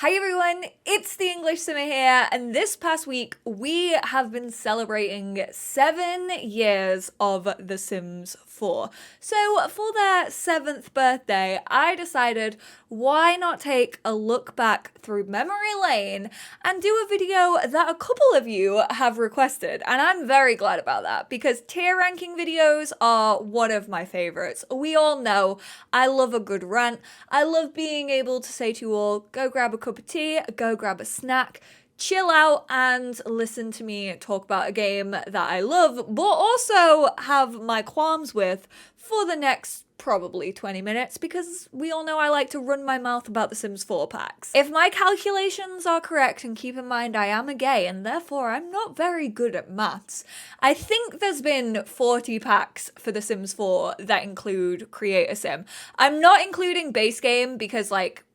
Hi everyone, it's the EnglishSimmer here, and this past week we have been celebrating 7 years of The Sims 4. So for their 7th birthday, I decided why not take a look back through memory lane and do a video that a couple of you have requested, and I'm very glad about that because tier ranking videos are one of my favorites. We all know I love a good rant. I love being able to say to you all, go grab a cup of tea, go grab a snack, chill out and listen to me talk about a game that I love, but also have my qualms with for the next probably 20 minutes because we all know I like to run my mouth about the Sims 4 packs. If my calculations are correct, and keep in mind I am a gay and therefore I'm not very good at maths, I think there's been 40 packs for the Sims 4 that include Create a Sim. I'm not including base game because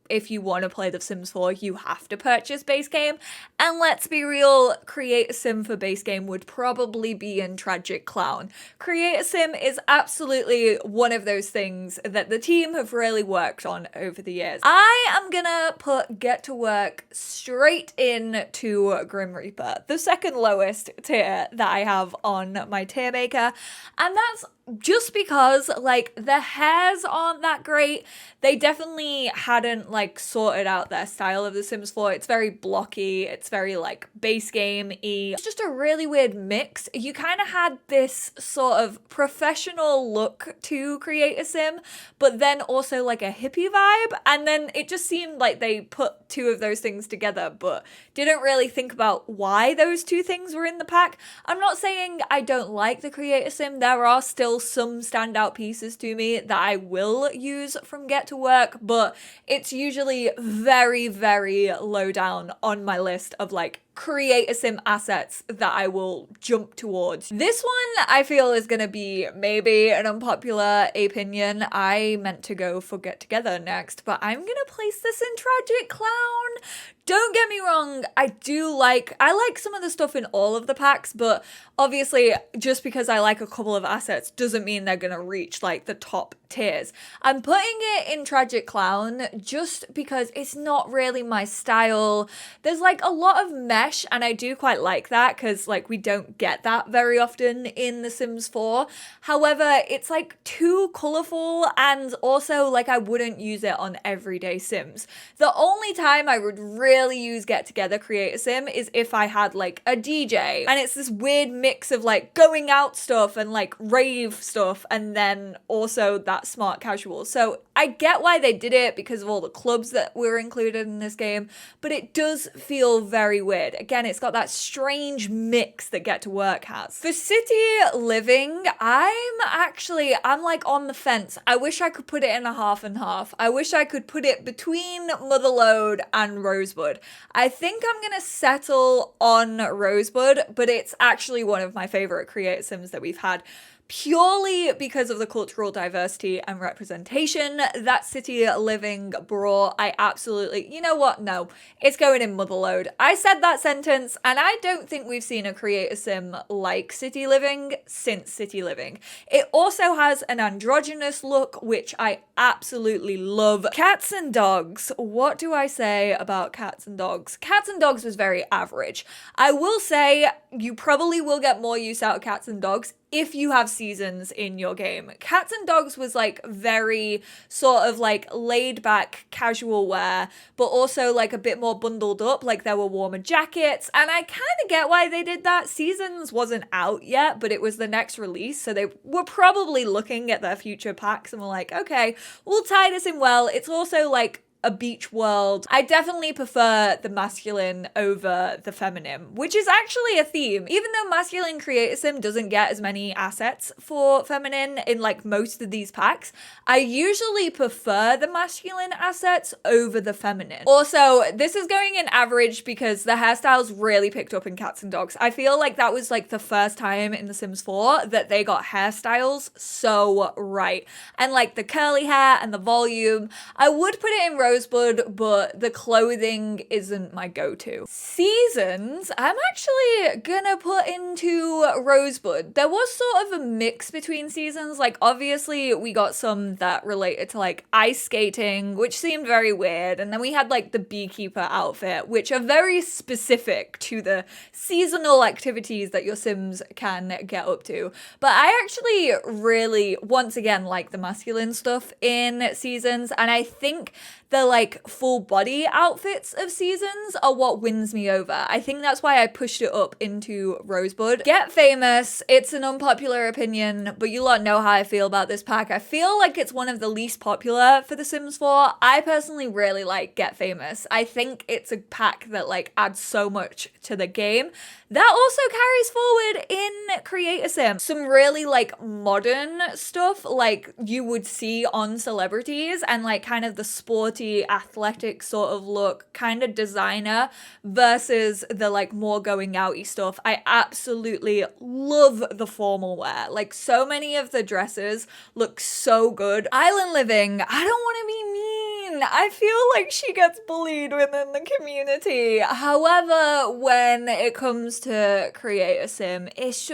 if you want to play The Sims 4, you have to purchase base game. And let's be real, Create a Sim for base game would probably be in Tragic Clown. Create a Sim is absolutely one of those things that the team have really worked on over the years. I am gonna put Get to Work straight into Grim Reaper, the second lowest tier that I have on my tier maker. And that's just because the hairs aren't that great. They definitely hadn't sorted out their style of The Sims 4. It's very blocky, it's very base game-y. It's just a really weird mix. You kind of had this sort of professional look to Create a Sim, but then also a hippie vibe, and then it just seemed like they put two of those things together but didn't really think about why those two things were in the pack. I'm not saying I don't like the Create a Sim. There are still some standout pieces to me that I will use from Get to Work, but it's usually very, very low down on my list of Create a Sim assets that I will jump towards. This one I feel is gonna be maybe an unpopular opinion. I meant to go for Get Together next, but I'm gonna place this in Tragic Clown. Don't get me wrong, I like some of the stuff in all of the packs, but obviously just because I like a couple of assets doesn't mean they're gonna reach the top tiers. I'm putting it in Tragic Clown just because it's not really my style. There's a lot of mesh, and I do quite like that because we don't get that very often in The Sims 4. However, it's too colorful, and also I wouldn't use it on everyday Sims. The only time I would really use Get Together Create a Sim is if I had a DJ, and it's this weird mix of going out stuff and rave stuff, and then also that smart casual. So I get why they did it because of all the clubs that were included in this game, but it does feel very weird. Again, it's got that strange mix that Get to Work has. For city living, I'm on the fence. I wish I could put it in a half and half. I wish I could put it between Motherlode and Rosebud. I think I'm gonna settle on Rosebud, but it's actually one of my favorite Create Sims that we've had, purely because of the cultural diversity and representation that city living brought. I absolutely, you know what? No, it's going in Motherlode. I said that sentence, and I don't think we've seen a Create a Sim like city living since city living. It also has an androgynous look, which I absolutely love. Cats and dogs. What do I say about cats and dogs? Cats and dogs was very average. I will say you probably will get more use out of cats and dogs if you have seasons in your game. Cats and dogs was very sort of laid back casual wear, but also a bit more bundled up. There were warmer jackets, and I kind of get why they did that. Seasons wasn't out yet, but it was the next release, so they were probably looking at their future packs and were okay, we'll tie this in well. It's also a beach world. I definitely prefer the masculine over the feminine, which is actually a theme. Even though masculine Create a Sim doesn't get as many assets for feminine in most of these packs, I usually prefer the masculine assets over the feminine. Also, this is going in average because the hairstyles really picked up in cats and dogs. I feel that was the first time in The Sims 4 that they got hairstyles so right. And the curly hair and the volume. I would put it in Rose Rosebud, but the clothing isn't my go-to. Seasons, I'm actually gonna put into Rosebud. There was sort of a mix between seasons. Like, obviously we got some that related to like ice skating, which seemed very weird, and then we had like the beekeeper outfit, which are very specific to the seasonal activities that your Sims can get up to. But I actually really, once again, like the masculine stuff in seasons, and I think the like full body outfits of seasons are what wins me over. I think that's why I pushed it up into Rosebud. Get Famous, it's an unpopular opinion, but you lot know how I feel about this pack. I feel like it's one of the least popular for The Sims 4. I personally really like Get Famous. I think it's a pack that like adds so much to the game. That also carries forward in Create a Sim. Some really like modern stuff like you would see on celebrities, and like kind of the sporty athletic sort of look, kind of designer, versus the like more going outy stuff. I absolutely love the formal wear. Like, so many of the dresses look so good. Island Living, I don't want to be mean. I feel like she gets bullied within the community. However, when it comes to Create a Sim, it's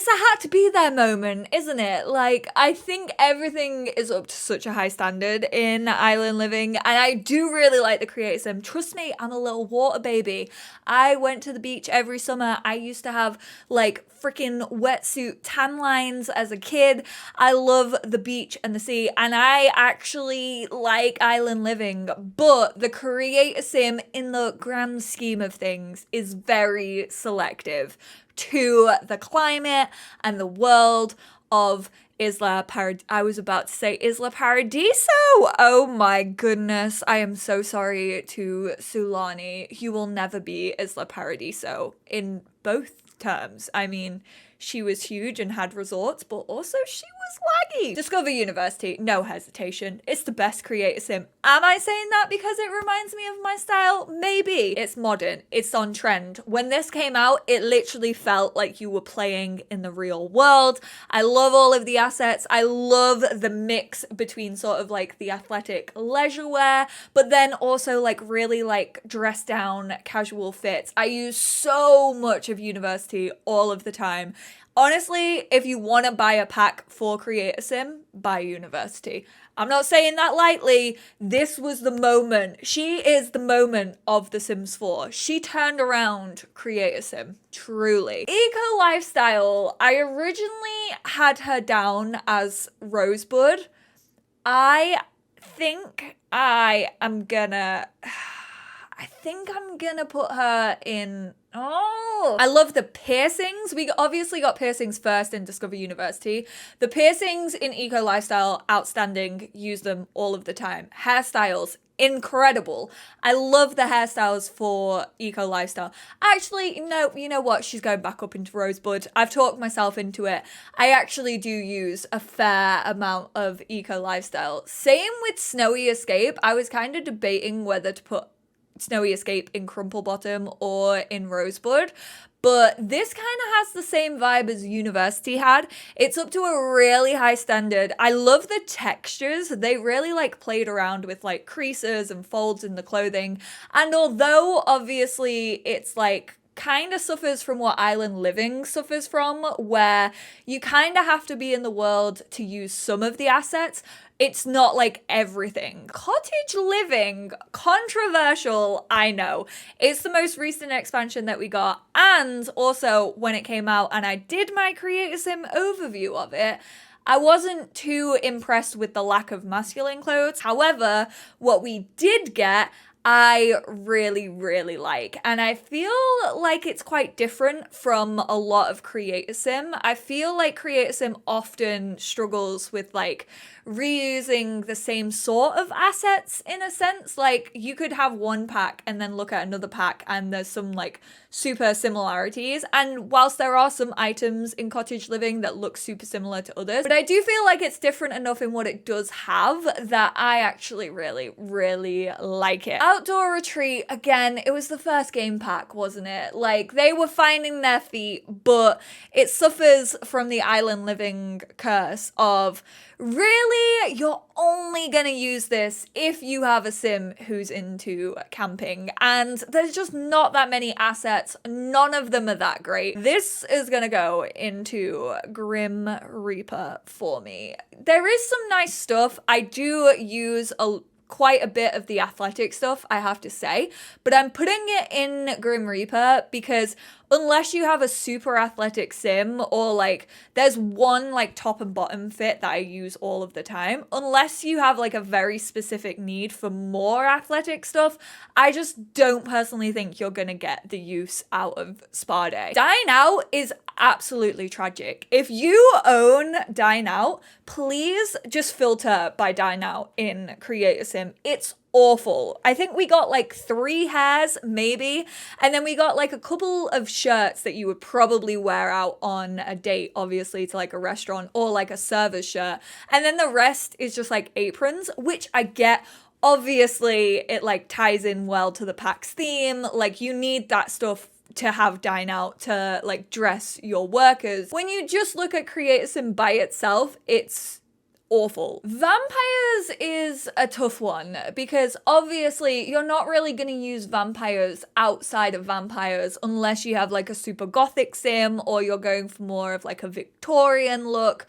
a had to be there moment, isn't it? Like, I think everything is up to such a high standard in Island Living, and I do really like the Create Sim. Trust me, I'm a little water baby. I went to the beach every summer. I used to have like freaking wetsuit tan lines as a kid. I love the beach and the sea, and I actually like Island Living, but the Create a Sim in the grand scheme of things is very selective to the climate and the world of Isla Paradiso. I was about to say Isla Paradiso. Oh my goodness. I am so sorry to Sulani. You will never be Isla Paradiso in both terms. I mean, she was huge and had resorts, but also she was laggy. Discover University, no hesitation. It's the best Create a Sim. Am I saying that because it reminds me of my style? Maybe. It's modern. It's on trend. When this came out, it literally felt like you were playing in the real world. I love all of the assets. I love the mix between sort of like the athletic leisure wear, but then also like really like dressed down casual fits. I use so much of University all of the time. Honestly, if you want to buy a pack for Create a Sim, buy University. I'm not saying that lightly. This was the moment. She is the moment of The Sims 4. She turned around Create a Sim, truly. Eco Lifestyle, I originally had her down as Rosebud. I think I'm gonna put her in. Oh, I love the piercings. We obviously got piercings first in Discover University. The piercings in Eco Lifestyle, outstanding. Use them all of the time. Hairstyles, incredible. I love the hairstyles for Eco Lifestyle. Actually, no, you know what? She's going back up into Rosebud. I've talked myself into it. I actually do use a fair amount of Eco Lifestyle. Same with Snowy Escape. I was kind of debating whether to put Snowy Escape in Crumple Bottom or in Rosebud, but this kind of has the same vibe as University had. It's up to a really high standard. I love the textures. They really like played around with like creases and folds in the clothing, and although obviously it's like kind of suffers from what Island Living suffers from, where you kind of have to be in the world to use some of the assets, it's not like everything. Cottage Living, controversial, I know. It's the most recent expansion that we got, and also when it came out and I did my Create a Sim overview of it, I wasn't too impressed with the lack of masculine clothes. However, what we did get, I really, really like. And I feel like it's quite different from a lot of Create a Sim. I feel like Create a Sim often struggles with like reusing the same sort of assets in a sense. Like you could have one pack and then look at another pack and there's some like super similarities. And whilst there are some items in Cottage Living that look super similar to others, but I do feel like it's different enough in what it does have that I actually really, really like it. Outdoor Retreat, again, it was the first game pack, wasn't it? Like, they were finding their feet, but it suffers from the island living curse of, really, you're only gonna use this if you have a sim who's into camping, and there's just not that many assets. None of them are that great. This is gonna go into Grim Reaper for me. There is some nice stuff. I do use quite a bit of the athletic stuff, I have to say, but I'm putting it in Grim Reaper because unless you have a super athletic sim, or like there's one like top and bottom fit that I use all of the time, unless you have like a very specific need for more athletic stuff, I just don't personally think you're gonna get the use out of Spa Day. Dine Out is absolutely tragic. If you own Dine Out, please just filter by Dine Out in Creator Sim. It's awful. I think we got like 3 hairs maybe, and then we got like a couple of shirts that you would probably wear out on a date, obviously, to like a restaurant, or like a server's shirt, and then the rest is just like aprons, which I get. Obviously it like ties in well to the pack's theme, like you need that stuff to have Dine Out to like dress your workers. When you just look at Creator Sim by itself, it's awful. Vampires is a tough one because obviously you're not really going to use vampires outside of vampires unless you have like a super gothic sim, or you're going for more of like a Victorian look.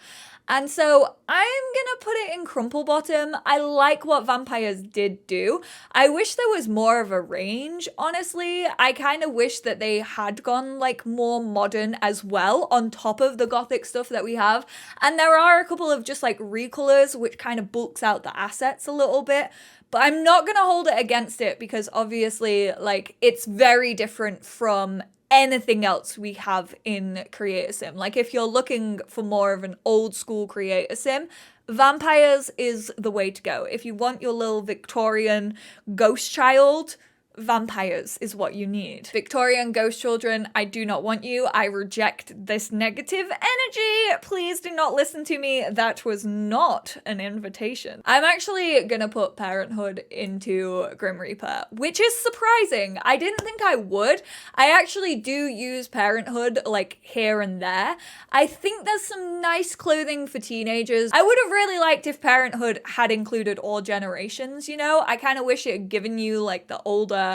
And so I'm gonna put it in Crumple Bottom. I like what vampires did do. I wish there was more of a range, honestly. I kind of wish that they had gone like more modern as well on top of the gothic stuff that we have. And there are a couple of just like recolors which kind of bulks out the assets a little bit. But I'm not gonna hold it against it because obviously like it's very different from anything else we have in Creator Sim. Like if you're looking for more of an old school Creator Sim, vampires is the way to go. If you want your little Victorian ghost child, vampires is what you need. Victorian ghost children, I do not want you. I reject this negative energy. Please do not listen to me. That was not an invitation. I'm actually gonna put Parenthood into Grim Reaper, which is surprising. I didn't think I would. I actually do use Parenthood like here and there. I think there's some nice clothing for teenagers. I would have really liked if Parenthood had included all generations, you know? I kind of wish it had given you like the older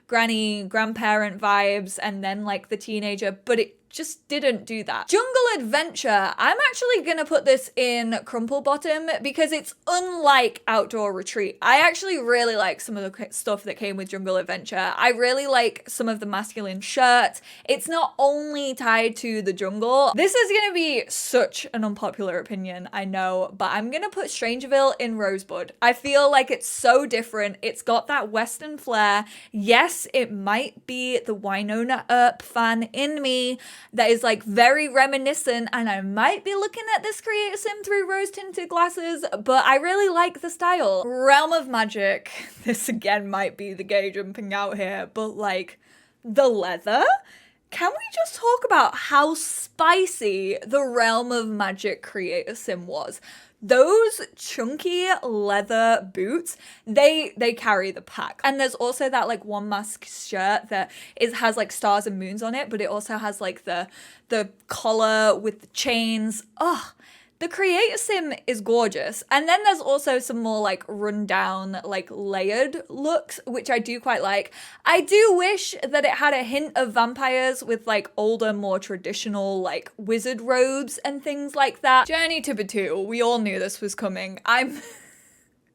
granny, grandparent vibes and then like the teenager, but it just didn't do that. Jungle Adventure, I'm actually gonna put this in Crumple Bottom because it's unlike Outdoor Retreat. I actually really like some of the stuff that came with Jungle Adventure. I really like some of the masculine shirts. It's not only tied to the jungle. This is gonna be such an unpopular opinion, I know, but I'm gonna put Strangerville in Rosebud. I feel like it's so different. It's got that Western flair. Yes, it might be the Winona Earp fan in me that is like very reminiscent, and I might be looking at this Creator Sim through rose tinted glasses, but I really like the style. Realm of Magic, this again might be the gay jumping out here, but like the leather? Can we just talk about how spicy the Realm of Magic Creator Sim was? Those chunky leather boots, they carry the pack. And there's also that like one mask shirt that has like stars and moons on it, but it also has like the collar with the chains. Oh, the Creator Sim is gorgeous. And then there's also some more like rundown, like layered looks, which I do quite like. I do wish that it had a hint of vampires with like older, more traditional like wizard robes and things like that. Journey to Batu, we all knew this was coming. I was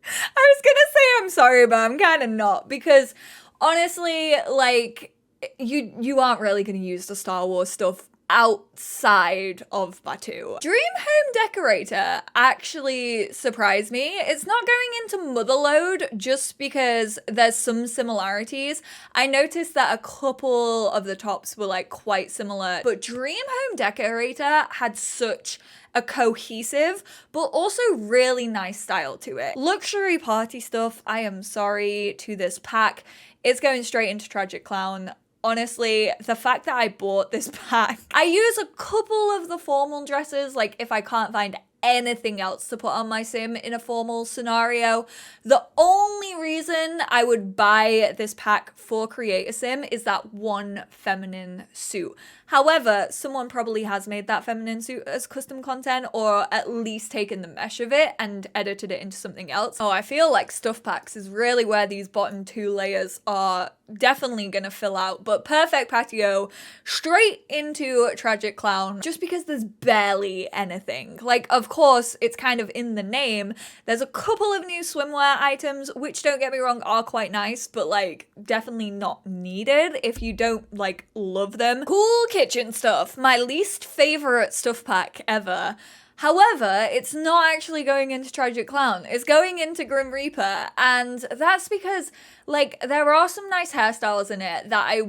gonna say I'm sorry, but I'm kind of not, because honestly, like you aren't really gonna use the Star Wars stuff outside of Batu. Dream Home Decorator actually surprised me. It's not going into Motherlode just because there's some similarities. I noticed that a couple of the tops were like quite similar, but Dream Home Decorator had such a cohesive but also really nice style to it. Luxury party stuff, I am sorry to this pack. It's going straight into Tragic Clown. Honestly, the fact that I bought this pack, I use a couple of the formal dresses, like if I can't find anything else to put on my sim in a formal scenario. The only reason I would buy this pack for Create a Sim is that one feminine suit. However, someone probably has made that feminine suit as custom content, or at least taken the mesh of it and edited it into something else. Oh, I feel like stuff packs is really where these bottom 2 layers are definitely gonna fill out, but Perfect Patio straight into Tragic Clown, just because there's barely anything. Like, of course, it's kind of in the name. There's a couple of new swimwear items, which, don't get me wrong, are quite nice, but like definitely not needed if you don't like love them. Cool kitchen stuff, my least favorite stuff pack ever. However, it's not actually going into Tragic Clown, it's going into Grim Reaper, and that's because, like, there are some nice hairstyles in it that I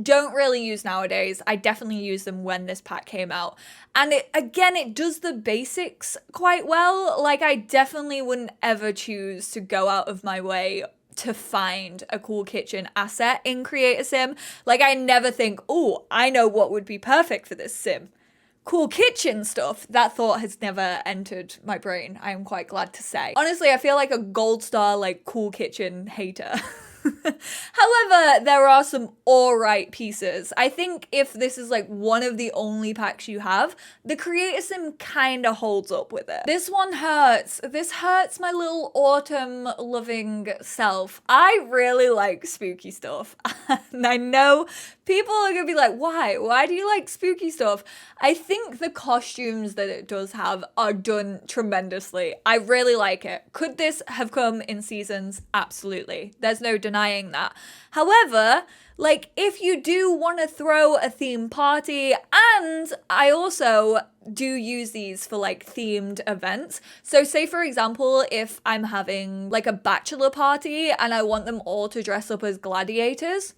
don't really use nowadays. I definitely used them when this pack came out. And it does the basics quite well. Like, I definitely wouldn't ever choose to go out of my way to find a cool kitchen asset in Create a Sim. Like, I never think, oh, I know what would be perfect for this sim. Cool kitchen stuff. That thought has never entered my brain, I am quite glad to say. Honestly, I feel like a gold star, like, cool kitchen hater. However, there are some alright pieces. I think if this is like one of the only packs you have, the Create a Sim kinda holds up with it. This one hurts. This hurts my little autumn loving self. I really like spooky stuff. And I know people are gonna be like, why? Why do you like spooky stuff? I think the costumes that it does have are done tremendously. I really like it. Could this have come in seasons? Absolutely. There's no denying that. However, like, if you do want to throw a theme party, and I also do use these for like themed events. So say, for example, if I'm having like a bachelor party and I want them all to dress up as gladiators,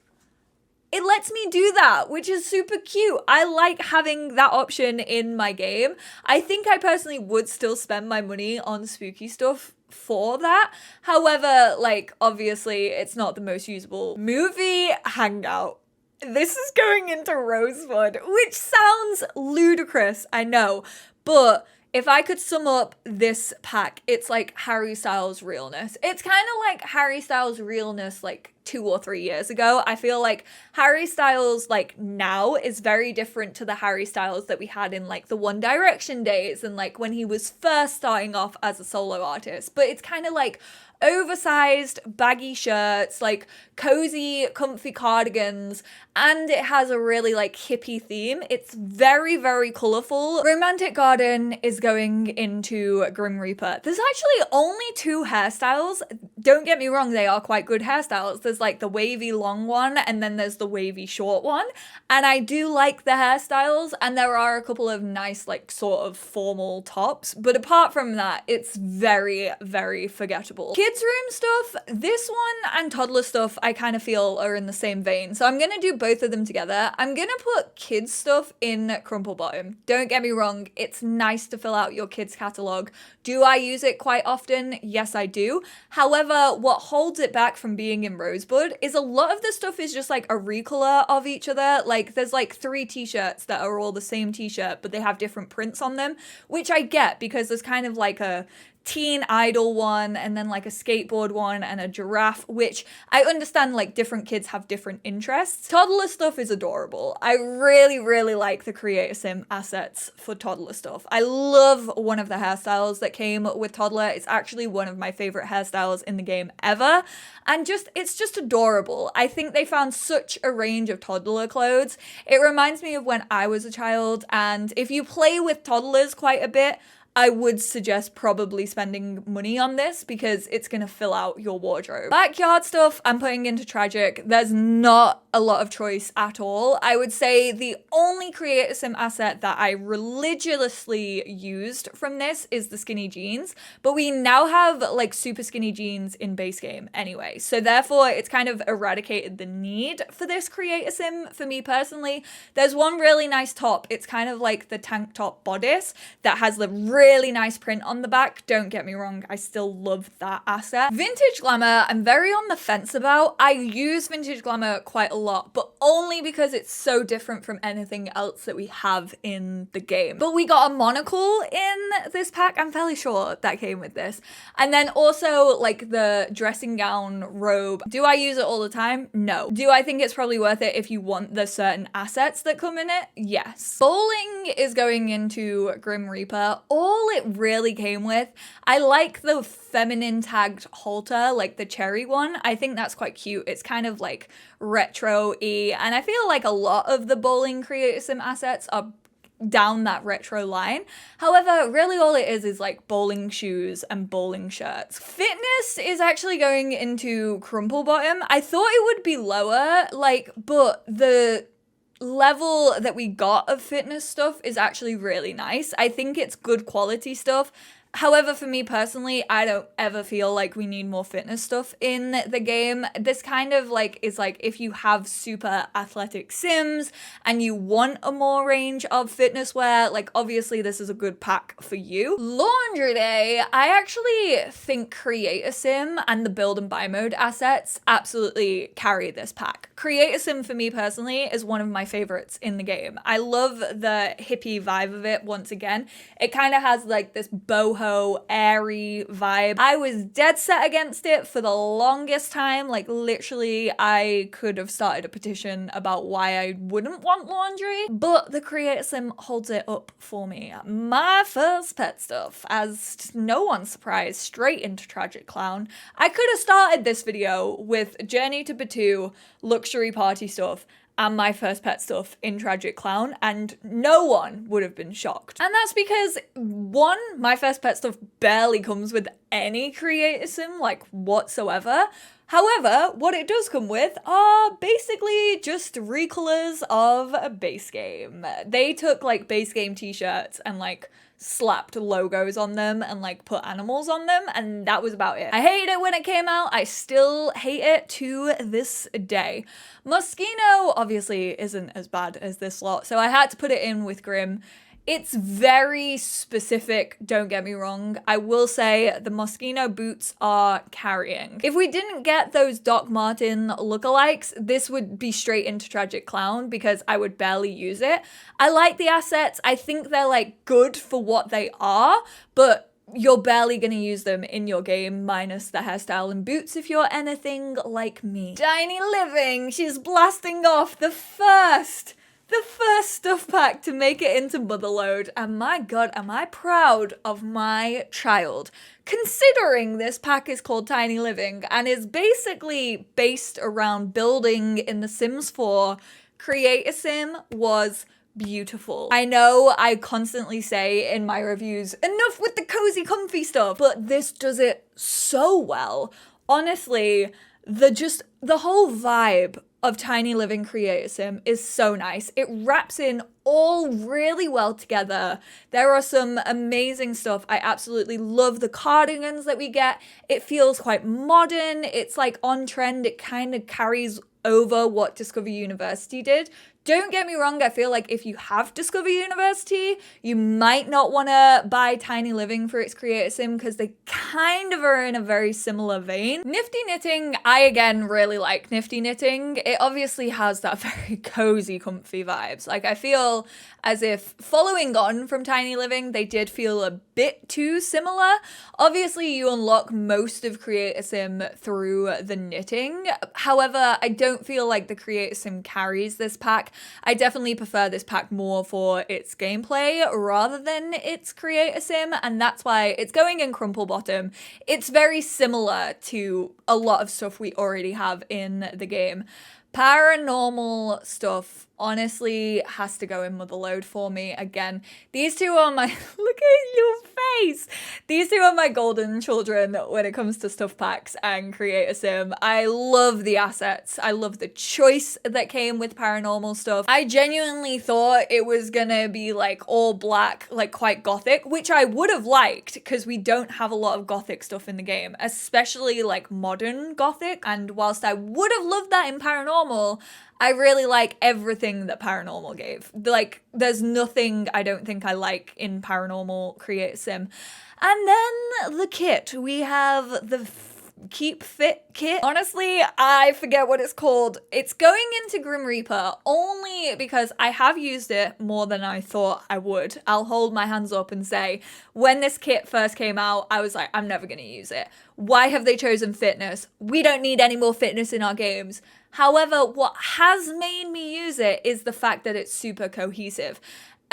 it lets me do that, which is super cute. I like having that option in my game. I think I personally would still spend my money on spooky stuff for that. However, like, obviously it's not the most usable. Movie Hangout. This is going into Rosebud, which sounds ludicrous, I know, but if I could sum up this pack, it's like Harry Styles realness. It's kind of like Harry Styles realness like 2 or 3 years ago. I feel like Harry Styles like now is very different to the Harry Styles that we had in like the One Direction days and like when he was first starting off as a solo artist. But it's kind of like oversized baggy shirts, like cozy comfy cardigans, and it has a really like hippie theme. It's very, very colorful. Romantic Garden is going into Grim Reaper. There's actually only 2 hairstyles. Don't get me wrong, they are quite good hairstyles. There's like the wavy long one and then there's the wavy short one, and I do like the hairstyles, and there are a couple of nice like sort of formal tops, but apart from that, it's very, very forgettable. Kids room stuff, this one and Toddler Stuff I kind of feel are in the same vein, so I'm gonna do both of them together. I'm gonna put kids stuff in Crumple Bottom. Don't get me wrong, it's nice to fill out your kids catalog. Do I use it quite often? Yes, I do. However, what holds it back from being in Rosebud is a lot of the stuff is just like a recolor of each other. Like there's like 3 t-shirts that are all the same t-shirt, but they have different prints on them, which I get because there's kind of like a teen idol one and then like a skateboard one and a giraffe, which I understand like different kids have different interests. Toddler Stuff is adorable. I really, really like the Create a Sim assets for Toddler Stuff. I love one of the hairstyles that came with Toddler. It's actually one of my favorite hairstyles in the game ever, and it's just adorable. I think they found such a range of toddler clothes. It reminds me of when I was a child, and if you play with toddlers quite a bit, I would suggest probably spending money on this because it's going to fill out your wardrobe. Backyard stuff I'm putting into Tragic. There's not a lot of choice at all. I would say the only Create a Sim asset that I religiously used from this is the skinny jeans, but we now have like super skinny jeans in base game anyway. So therefore it's kind of eradicated the need for this Create a Sim for me personally. There's one really nice top. It's kind of like the tank top bodice that has the really nice print on the back. Don't get me wrong, I still love that asset. Vintage Glamour, I'm very on the fence about. I use Vintage Glamour quite a lot, but only because it's so different from anything else that we have in the game. But we got a monocle in this pack. I'm fairly sure that came with this. And then also like the dressing gown robe. Do I use it all the time? No. Do I think it's probably worth it if you want the certain assets that come in it? Yes. Bowling is going into Grim Reaper. All it really came with, I like the feminine tagged halter, like the cherry one. I think that's quite cute. It's kind of like retro-y, and I feel like a lot of the bowling Creator Sim assets are down that retro line. However, really all it is like bowling shoes and bowling shirts. Fitness is actually going into Crumple Bottom. I thought it would be lower, but the level that we got of fitness stuff is actually really nice. I think it's good quality stuff. However, for me personally, I don't ever feel like we need more fitness stuff in the game. This kind of is like if you have super athletic Sims and you want a more range of fitness wear, obviously this is a good pack for you. Laundry Day, I actually think Creator Sim and the build and buy mode assets absolutely carry this pack. Creator Sim for me personally is one of my favorites in the game. I love the hippie vibe of it once again. It kind of has like this boho, airy vibe. I was dead set against it for the longest time. Literally, I could have started a petition about why I wouldn't want laundry, but the Creator Sim holds it up for me. My first pet stuff, as no one's surprised, straight into Tragic Clown. I could have started this video with Journey to Batu, luxury party stuff, and my first pet stuff in Tragic Clown, and no one would have been shocked. And that's because, one, my first pet stuff barely comes with any Creator Sim, whatsoever. However, what it does come with are basically just recolors of a base game. They took base game t-shirts and slapped logos on them and put animals on them, and that was about it. I hated it when it came out. I still hate it to this day. Moschino obviously isn't as bad as this lot, so I had to put it in with Grim. It's very specific, don't get me wrong. I will say the Moschino boots are carrying. If we didn't get those Doc Martin lookalikes, this would be straight into Tragic Clown because I would barely use it. I like the assets. I think they're good for what they are, but you're barely going to use them in your game, minus the hairstyle and boots if you're anything like me. Tiny Living, she's blasting off the first stuff pack to make it into Motherload, and my god, am I proud of my child. Considering this pack is called Tiny Living and is basically based around building in The Sims 4, Creator Sim was beautiful. I know I constantly say in my reviews, enough with the cozy comfy stuff, but this does it so well. Honestly, the whole vibe of Tiny Living Creator Sim is so nice. It wraps in all really well together. There are some amazing stuff. I absolutely love the cardigans that we get. It feels quite modern. It's on trend. It kind of carries over what Discover University did. Don't get me wrong, I feel like if you have Discover University, you might not want to buy Tiny Living for its Creator Sim because they kind of are in a very similar vein. Nifty Knitting, I again really like Nifty Knitting. It obviously has that very cozy, comfy vibes. I feel as if following on from Tiny Living, they did feel a bit too similar. Obviously, you unlock most of Creator Sim through the knitting. However, I don't feel like the Creator Sim carries this pack. I definitely prefer this pack more for its gameplay rather than its Creator Sim, and that's why it's going in Crumple Bottom. It's very similar to a lot of stuff we already have in the game. Paranormal stuff honestly has to go in Motherload for me. Again, these two are my look at your face. These two are my golden children when it comes to stuff packs and Creator Sim. I love the assets. I love the choice that came with paranormal stuff. I genuinely thought it was gonna be all black, quite gothic, which I would have liked because we don't have a lot of gothic stuff in the game, especially modern gothic. And whilst I would have loved that in paranormal, I really like everything that Paranormal gave. There's nothing I don't think I like in Paranormal Creator Sim. And then the kit. We have the Keep Fit kit. Honestly, I forget what it's called. It's going into Grim Reaper only because I have used it more than I thought I would. I'll hold my hands up and say, when this kit first came out, I was like, I'm never gonna use it. Why have they chosen fitness? We don't need any more fitness in our games. However, what has made me use it is the fact that it's super cohesive.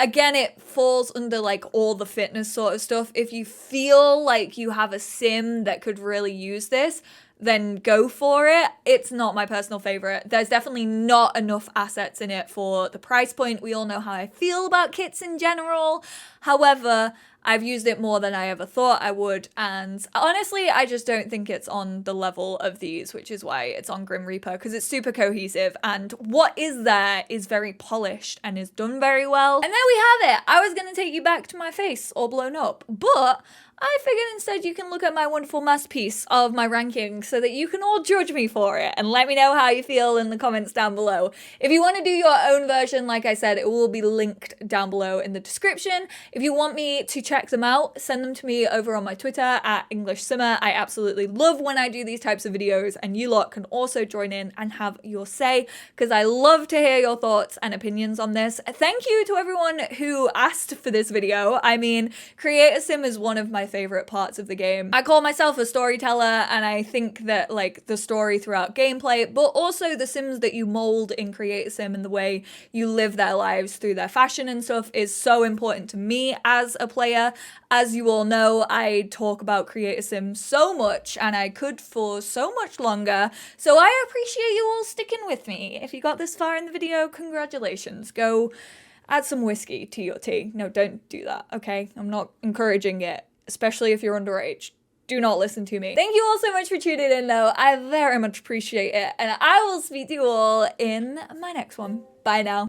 Again, it falls under like all the fitness sort of stuff. If you feel like you have a sim that could really use this, then go for it. It's not my personal favorite. There's definitely not enough assets in it for the price point. We all know how I feel about kits in general. However, I've used it more than I ever thought I would, and honestly, I just don't think it's on the level of these, which is why it's on Grim Reaper, because it's super cohesive, and what is there is very polished and is done very well. And there we have it. I was going to take you back to my face all blown up, but I figured instead you can look at my wonderful masterpiece of my ranking so that you can all judge me for it and let me know how you feel in the comments down below. If you want to do your own version, like I said, it will be linked down below in the description. If you want me to check them out, send them to me over on my Twitter at EnglishSimmer. I absolutely love when I do these types of videos, and you lot can also join in and have your say, because I love to hear your thoughts and opinions on this. Thank you to everyone who asked for this video. I mean, Create a Sim is one of my favorite parts of the game. I call myself a storyteller, and I think that like the story throughout gameplay, but also the Sims that you mold in Create a Sim and the way you live their lives through their fashion and stuff is so important to me as a player. As you all know, I talk about Create a Sim so much, and I could for so much longer, so I appreciate you all sticking with me. If you got this far in the video, congratulations. Go add some whiskey to your tea. No, don't do that, okay? I'm not encouraging it, especially if you're underage. Do not listen to me. Thank you all so much for tuning in though. I very much appreciate it, and I will speak to you all in my next one. Bye now.